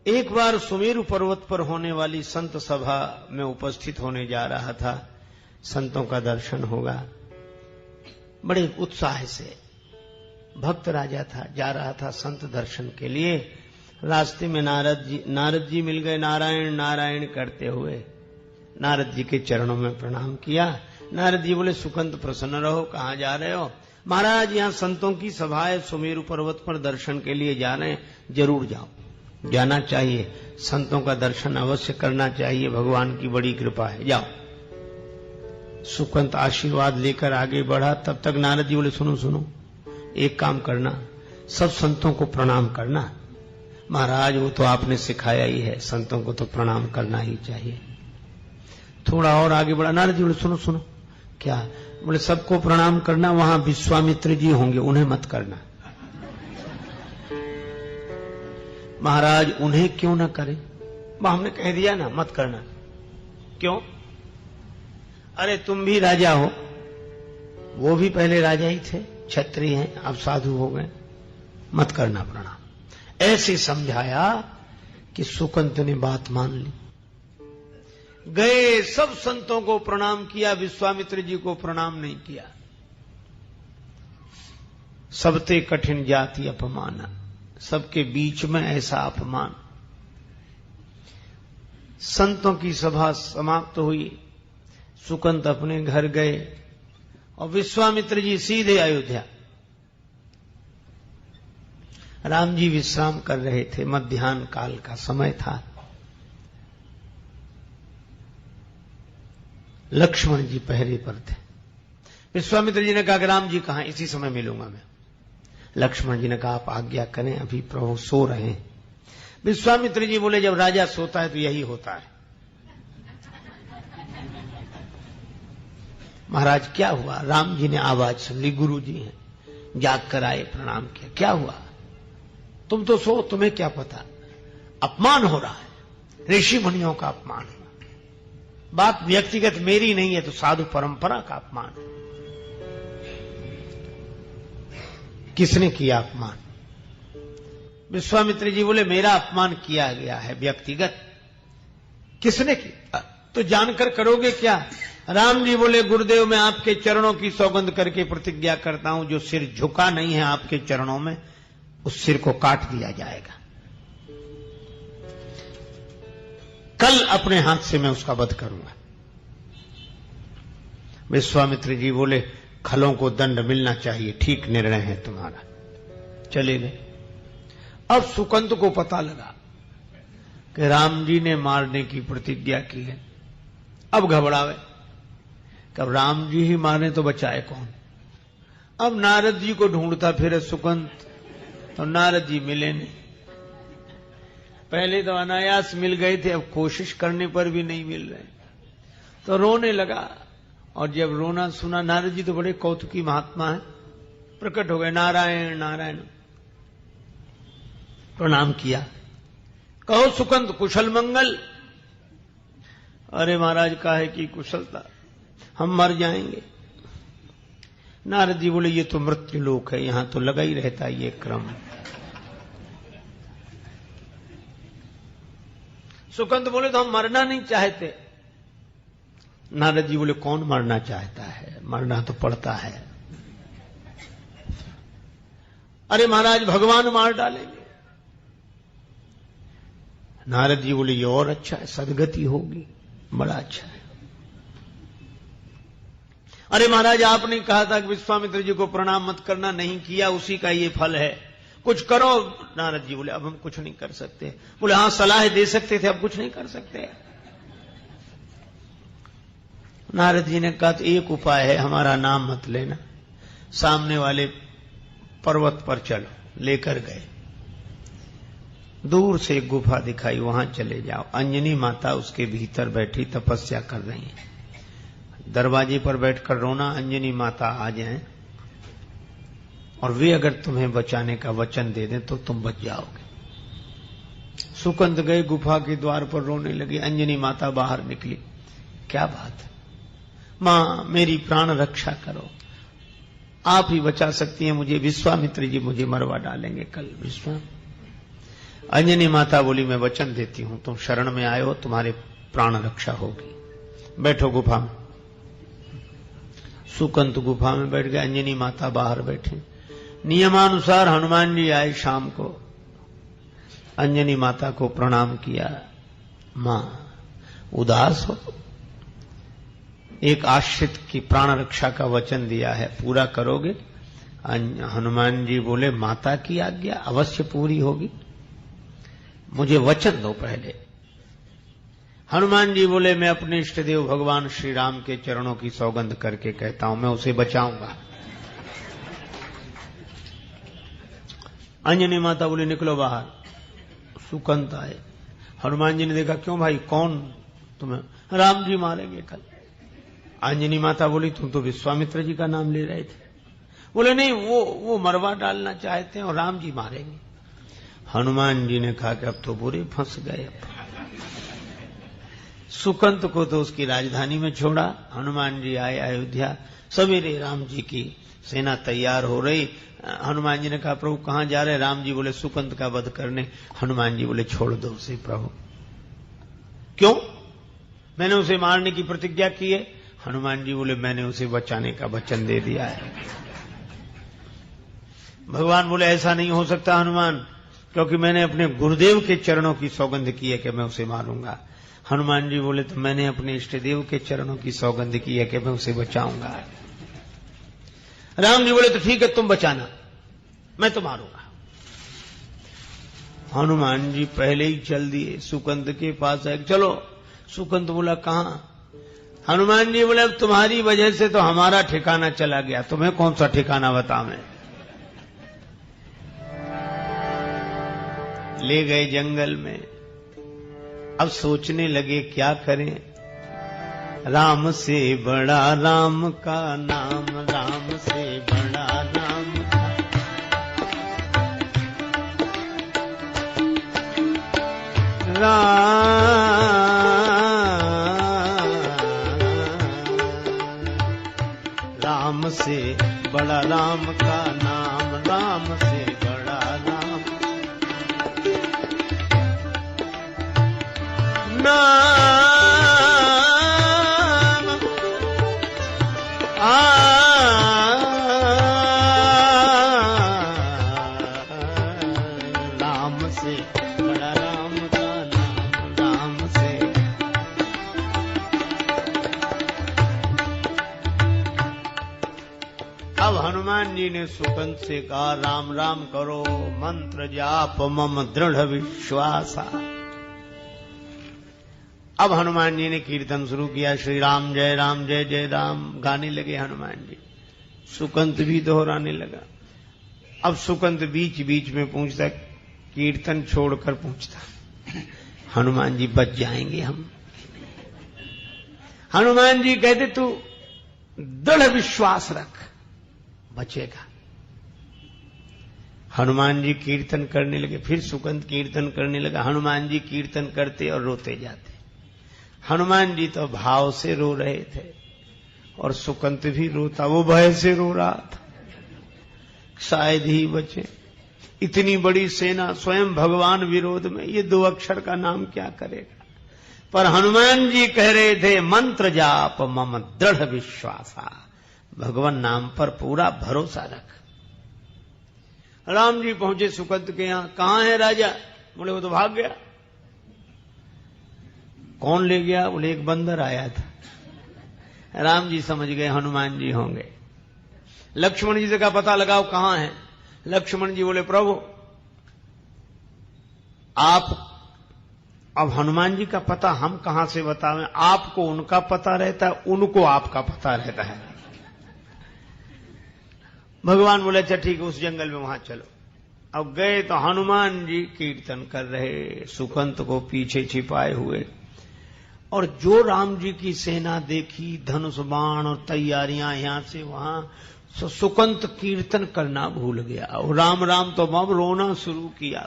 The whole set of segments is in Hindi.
एक बार सुमेरु पर्वत पर होने वाली संत सभा में उपस्थित होने जा रहा था। संतों का दर्शन होगा। बड़े उत्साह से भक्त राजा था, जा रहा था संत दर्शन के लिए। रास्ते में नारद जी मिल गए। नारायण नारायण करते हुए नारद जी के चरणों में प्रणाम किया। नारद जी बोले, सुकंत प्रसन्न रहो, कहाँ जा रहे हो? महाराज, यहाँ संतों की सभा है, सुमेरु पर्वत पर दर्शन के लिए जा रहे हैं। जरूर जाओ, जाना चाहिए, संतों का दर्शन अवश्य करना चाहिए, भगवान की बड़ी कृपा है, जाओ। सुकंत आशीर्वाद लेकर आगे बढ़ा। तब तक नारद जी बोले, सुनो सुनो, एक काम करना, सब संतों को प्रणाम करना। महाराज, वो तो आपने सिखाया ही है, संतों को तो प्रणाम करना ही चाहिए। थोड़ा और आगे बढ़ा। नारद जी बोले, सुनो सुनो। क्या? बोले, सबको प्रणाम करना, वहां विश्वामित्र जी होंगे, उन्हें मत करना। महाराज, उन्हें क्यों ना करें? हमने कह दिया ना, मत करना। क्यों? अरे तुम भी राजा हो, वो भी पहले राजा ही थे, क्षत्रिय हैं, अब साधु हो गए, मत करना प्रणाम। ऐसे समझाया कि सुकंत ने बात मान ली। गए, सब संतों को प्रणाम किया, विश्वामित्र जी को प्रणाम नहीं किया। सबते कठिन जाति अपमान, सबके बीच में ऐसा अपमान। संतों की सभा समाप्त हुई। सुकंत अपने घर गए और विश्वामित्र जी सीधे अयोध्या। राम जी विश्राम कर रहे थे, मध्याह्न काल का समय था। लक्ष्मण जी पहरे पर थे। विश्वामित्र जी ने कहा कि राम जी कहां? इसी समय मिलूंगा मैं। लक्ष्मण जी ने कहा, आप आज्ञा करें, अभी प्रभु सो रहे हैं। विश्वामित्र जी बोले, जब राजा सोता है तो यही होता है। महाराज, क्या हुआ? राम जी ने आवाज सुन ली, गुरु जी हैं, जाग कर आए, प्रणाम किया। क्या हुआ? तुम तो सो, तुम्हें क्या पता? अपमान हो रहा है, ऋषि मुनियों का अपमान है। बात व्यक्तिगत मेरी नहीं है, तो साधु परंपरा का अपमान है। किसने किया अपमान? विश्वामित्र जी बोले, मेरा अपमान किया गया है व्यक्तिगत। किसने किया? तो जानकर करोगे क्या? राम जी बोले, गुरुदेव, मैं आपके चरणों की सौगंध करके प्रतिज्ञा करता हूं, जो सिर झुका नहीं है आपके चरणों में, उस सिर को काट दिया जाएगा। कल अपने हाथ से मैं उसका वध करूंगा। विश्वामित्र जी बोले, खलों को दंड मिलना चाहिए, ठीक निर्णय है तुम्हारा। चले गए। अब सुकंत को पता लगा कि राम जी ने मारने की प्रतिज्ञा की है। अब घबरावे, कब राम जी ही मारने तो बचाए कौन? अब नारद जी को ढूंढता फिरे सुकंत, तो नारद जी मिले नहीं। पहले तो अनायास मिल गए थे, अब कोशिश करने पर भी नहीं मिल रहे, तो रोने लगा। और जब रोना सुना, नारद जी तो बड़े कौतुकी महात्मा हैं, प्रकट हो गए, नारायण नारायण, प्रणाम किया। कहो सुकंत, कुशल मंगल? अरे महाराज, काहे की कुशलता, हम मर जाएंगे। नारद जी बोले, ये तो मृत्यु लोक है, यहां तो लगा ही रहता है ये क्रम। सुकंत बोले, तो हम मरना नहीं चाहते। नारद जी बोले, कौन मरना चाहता है? मरना तो पड़ता है। अरे महाराज, भगवान मार डालेंगे। नारद जी बोले, ये और अच्छा है, सदगति होगी, बड़ा अच्छा है। अरे महाराज, आपने कहा था कि विश्वामित्र जी को प्रणाम मत करना, नहीं किया, उसी का ये फल है, कुछ करो। नारद जी बोले, अब हम कुछ नहीं कर सकते। बोले, हां, सलाह दे सकते थे, अब कुछ नहीं कर सकते। नारद जी ने कहा, तो एक उपाय है, हमारा नाम मत लेना, सामने वाले पर्वत पर चलो। लेकर गए। दूर से एक गुफा दिखाई, वहां चले जाओ। अंजनी माता उसके भीतर बैठी तपस्या कर रही है। दरवाजे पर बैठकर रोना, अंजनी माता आ जाएं और वे अगर तुम्हें बचाने का वचन दे दें तो तुम बच जाओगे। सुकंत गए, गुफा के द्वार पर रोने लगे। अंजनी माता बाहर निकली। क्या बात है? मां, मेरी प्राण रक्षा करो, आप ही बचा सकती हैं मुझे, विश्वामित्र जी मुझे मरवा डालेंगे कल। अंजनी माता बोली, मैं वचन देती हूं, तुम शरण में आए हो, तुम्हारे प्राण रक्षा होगी। बैठो गुफा में। सुकंत गुफा में बैठ गए, अंजनी माता बाहर बैठी। नियमानुसार हनुमान जी आए शाम को, अंजनी माता को प्रणाम किया। मां उदास हो, एक आश्रित की प्राण रक्षा का वचन दिया है, पूरा करोगे? हनुमान जी बोले, माता की आज्ञा अवश्य पूरी होगी, मुझे वचन दो पहले। हनुमान जी बोले, मैं अपने इष्ट देव भगवान श्री राम के चरणों की सौगंध करके कहता हूं, मैं उसे बचाऊंगा। अंजनी माता बोली, निकलो बाहर। सुकंत आए। हनुमान जी ने देखा, क्यों भाई, कौन तुम्हें? राम जी मारेंगे कल। अंजनी माता बोली, तुम तो विश्वामित्र जी का नाम ले रहे थे। बोले, नहीं, वो मरवा डालना चाहते हैं और राम जी मारेंगे। हनुमान जी ने कहा कि अब तो बुरे फंस गए। सुकंत को तो उसकी राजधानी में छोड़ा। हनुमान जी आए अयोध्या। सवेरे राम जी की सेना तैयार हो रही। हनुमान जी ने कहा, प्रभु कहां जा रहे? राम जी बोले, सुकंत का वध करने। हनुमान जी बोले, छोड़ दो उसे प्रभु। क्यों? मैंने उसे मारने की प्रतिज्ञा की है। हनुमान जी बोले, मैंने उसे बचाने का वचन दे दिया है। भगवान बोले, ऐसा नहीं हो सकता हनुमान, क्योंकि मैंने अपने गुरुदेव के चरणों की सौगंध की है कि मैं उसे मारूंगा। हनुमान जी बोले, तो मैंने अपने इष्ट देव के चरणों की सौगंध की है कि मैं उसे बचाऊंगा। राम जी बोले, तो ठीक है, तुम बचाना, मैं तो मारूंगा। हनुमान जी पहले ही चल दिए सुकंत के पास आए। चलो। सुकंत बोला, कहां? हनुमान जी बोले, अब तुम्हारी वजह से तो हमारा ठिकाना चला गया, तुम्हें कौन सा ठिकाना बताऊं? ले गए जंगल में। अब सोचने लगे क्या करें। राम से बड़ा राम का नाम, राम से बड़ा राम का। राम से बड़ा राम का नाम, राम से बड़ा राम नाम। राम से बड़ा राम का नाम, राम से। अब हनुमान जी ने सुकंत से कहा, राम राम करो, मंत्र जाप मम दृढ़ विश्वासा। अब हनुमान जी ने कीर्तन शुरू किया। श्री राम जय जय राम गाने लगे हनुमान जी। सुकंत भी दोहराने लगा। अब सुकंत बीच बीच में पूछता, कीर्तन छोड़कर पूछता, हनुमान जी बच जाएंगे हम? हनुमान जी कहते, तू दृढ़ विश्वास रख, बचेगा। हनुमान जी कीर्तन करने लगे। फिर सुकंत कीर्तन करने लगा। हनुमान जी कीर्तन करते और रोते जाते। हनुमान जी तो भाव से रो रहे थे और सुकंत भी रोता, वो भय से रो रहा था, शायद ही बचे। इतनी बड़ी सेना, स्वयं भगवान विरोध में, ये 2 अक्षर का नाम क्या करेगा? पर हनुमान जी कह रहे थे, मंत्र जाप मम दृढ़ विश्वासा, भगवान नाम पर पूरा भरोसा रख। राम जी पहुंचे सुकंत के यहां। कहां है राजा? बोले, वो तो भाग गया। कौन ले गया? बोले, एक बंदर आया था। राम जी समझ गए हनुमान जी होंगे। लक्ष्मण जी से कहा, पता लगाओ कहां है। लक्ष्मण जी बोले, प्रभु आप, अब हनुमान जी का पता हम कहां से बतावें? आपको उनका पता रहता है, उनको आपका पता रहता है। भगवान बोले, अच्छा ठीक है, उस जंगल में वहां चलो। अब गए तो हनुमान जी कीर्तन कर रहे, सुकंत को पीछे छिपाए हुए। और जो राम जी की सेना देखी, धनुष बाण और तैयारियां यहां से वहां, सुकंत कीर्तन करना भूल गया और राम राम तो अब रोना शुरू किया।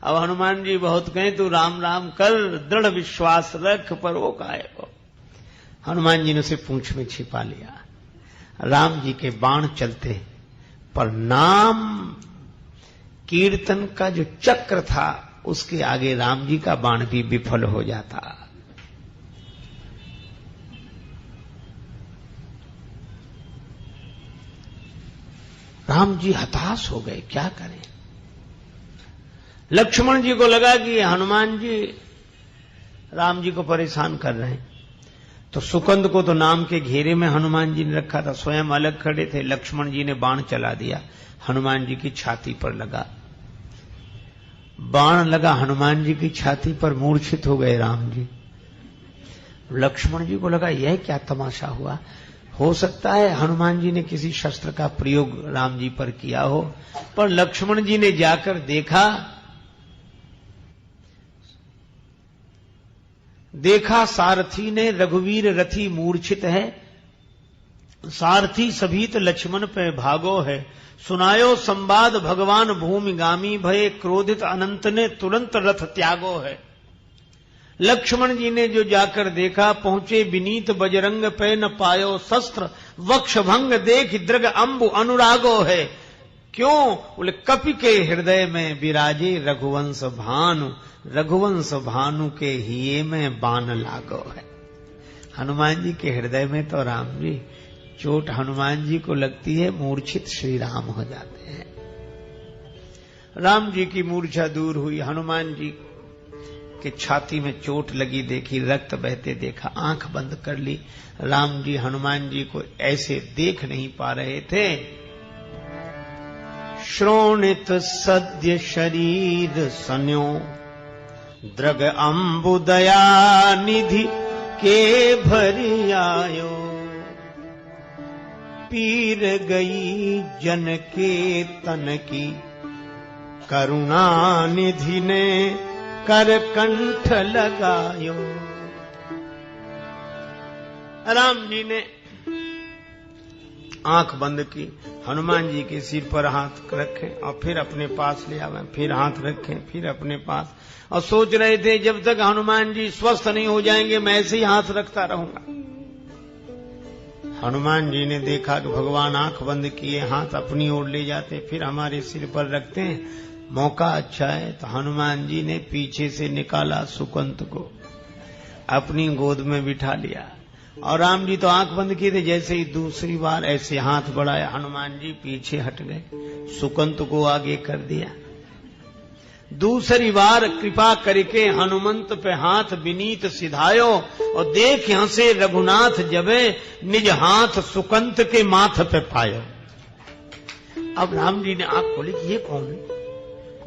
अब हनुमान जी बहुत कहें, तू राम राम कर, दृढ़ विश्वास रख, पर वो काहे को। हनुमान जी ने उसे पूंछ में छिपा लिया। राम जी के बाण चलते, पर नाम कीर्तन का जो चक्र था उसके आगे राम जी का बाण भी विफल हो जाता। राम जी हताश हो गए, क्या करें। लक्ष्मण जी को लगा कि हनुमान जी राम जी को परेशान कर रहे हैं, तो सुकंद को तो नाम के घेरे में हनुमान जी ने रखा था, स्वयं अलग खड़े थे। लक्ष्मण जी ने बाण चला दिया, हनुमान जी की छाती पर लगा। बाण लगा हनुमान जी की छाती पर, मूर्छित हो गए राम जी। लक्ष्मण जी को लगा यह क्या तमाशा हुआ, हो सकता है हनुमान जी ने किसी शस्त्र का प्रयोग राम जी पर किया हो। पर लक्ष्मण जी ने जाकर देखा सारथी ने रघुवीर रथी मूर्छित है, सारथी सभीत लक्ष्मण पे भागो है, सुनायो संवाद भगवान भूमिगामी भये, क्रोधित अनंत ने तुरंत रथ त्यागो है। लक्ष्मण जी ने जो जाकर देखा, पहुंचे विनीत बजरंग पे न पायो शस्त्र, वक्ष भंग देख दृग अंबु अनुरागो है। क्यों? बोले कपि के हृदय में विराजे रघुवंश भानु, रघुवंश भानु के हिये में बाण लागो है। हनुमान जी के हृदय में तो राम जी, चोट हनुमान जी को लगती है, मूर्छित श्री राम हो जाते हैं। राम जी की मूर्छा दूर हुई, हनुमान जी के छाती में चोट लगी देखी, रक्त बहते देखा, आंख बंद कर ली। राम जी हनुमान जी को ऐसे देख नहीं पा रहे थे। श्रोणित सद्य शरीर सन्यो, द्रग अंबु दया निधि के भरि आयो, पीर गई जन के तन की, करुणा निधि ने कर कंठ लगायो। राम जी ने आंख बंद की, हनुमान जी के सिर पर हाथ रखे और फिर अपने पास ले आवे, फिर हाथ रखे, फिर अपने पास, और सोच रहे थे जब तक हनुमान जी स्वस्थ नहीं हो जाएंगे मैं ऐसे ही हाथ रखता रहूंगा। हनुमान जी ने देखा कि भगवान आंख बंद किए हाथ अपनी ओर ले जाते, फिर हमारे सिर पर रखते हैं, मौका अच्छा है। तो हनुमान जी ने पीछे से निकाला सुकंत को, अपनी गोद में बिठा लिया, और राम जी तो आंख बंद किए थे। जैसे ही दूसरी बार ऐसे हाथ बढ़ाया, हनुमान जी पीछे हट गए, सुकंत को आगे कर दिया। दूसरी बार कृपा करके हनुमंत पे हाथ विनीत सिधायो, और देख हंसे रघुनाथ जबे, निज हाथ सुकंत के माथ पे पायो। अब राम जी ने आंख खोली कि ये कौन है,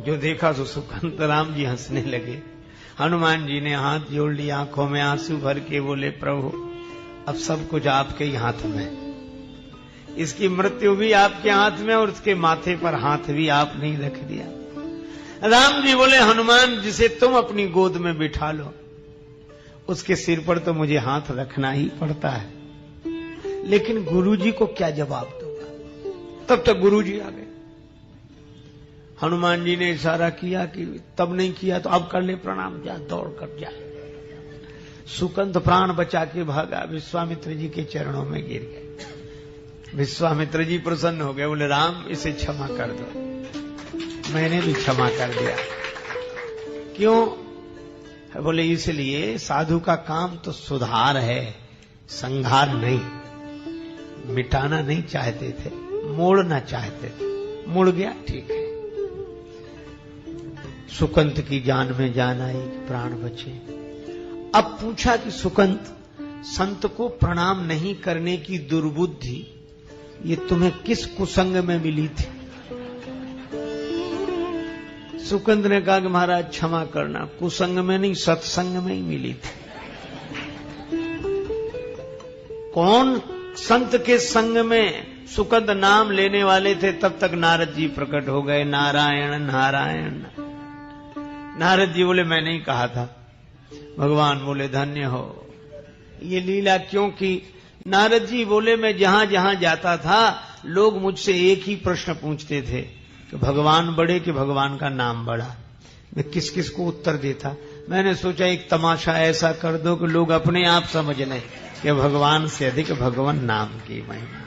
जो देखा तो सुकंत। राम जी हंसने लगे। हनुमान जी ने हाथ जोड़ लिया, आंखों में आंसू भर के बोले, प्रभु अब सब कुछ आपके ही हाथ में, इसकी मृत्यु भी आपके हाथ में, और उसके माथे पर हाथ भी आपने ही रख दिया। राम जी बोले, हनुमान जिसे तुम अपनी गोद में बिठा लो, उसके सिर पर तो मुझे हाथ रखना ही पड़ता है, लेकिन गुरुजी को क्या जवाब दूंगा। तब तक गुरुजी आ गए। हनुमान जी ने इशारा किया कि तब नहीं किया तो अब कर ले प्रणाम, जा दौड़ कर जा। सुकंत प्राण बचा के भागा, विश्वामित्र जी के चरणों में गिर गए। विश्वामित्र जी प्रसन्न हो गए, बोले राम इसे क्षमा कर दो। मैंने भी क्षमा कर दिया। क्यों? बोले इसलिए साधु का काम तो सुधार है, संहार नहीं। मिटाना नहीं चाहते थे, मोड़ना चाहते थे, मुड़ गया, ठीक है। सुकंत की जान में जान आई, प्राण बचे। अब पूछा कि सुकंत, संत को प्रणाम नहीं करने की दुर्बुद्धि ये तुम्हें किस कुसंग में मिली थी? सुकंत ने कहा कि महाराज क्षमा करना, कुसंग में नहीं सत्संग में ही मिली थी। कौन संत के संग में सुकंत नाम लेने वाले थे, तब तक नारद जी प्रकट हो गए। नारायण नारायण। नारद जी बोले मैंने ही कहा था। भगवान बोले धन्य हो। ये लीला क्योंकि नारद जी बोले मैं जहां जहां जाता था लोग मुझसे एक ही प्रश्न पूछते थे कि भगवान बड़े कि भगवान का नाम बड़ा। मैं किस किस को उत्तर देता। मैंने सोचा एक तमाशा ऐसा कर दो कि लोग अपने आप समझ लें कि भगवान से अधिक भगवान नाम की महिमा।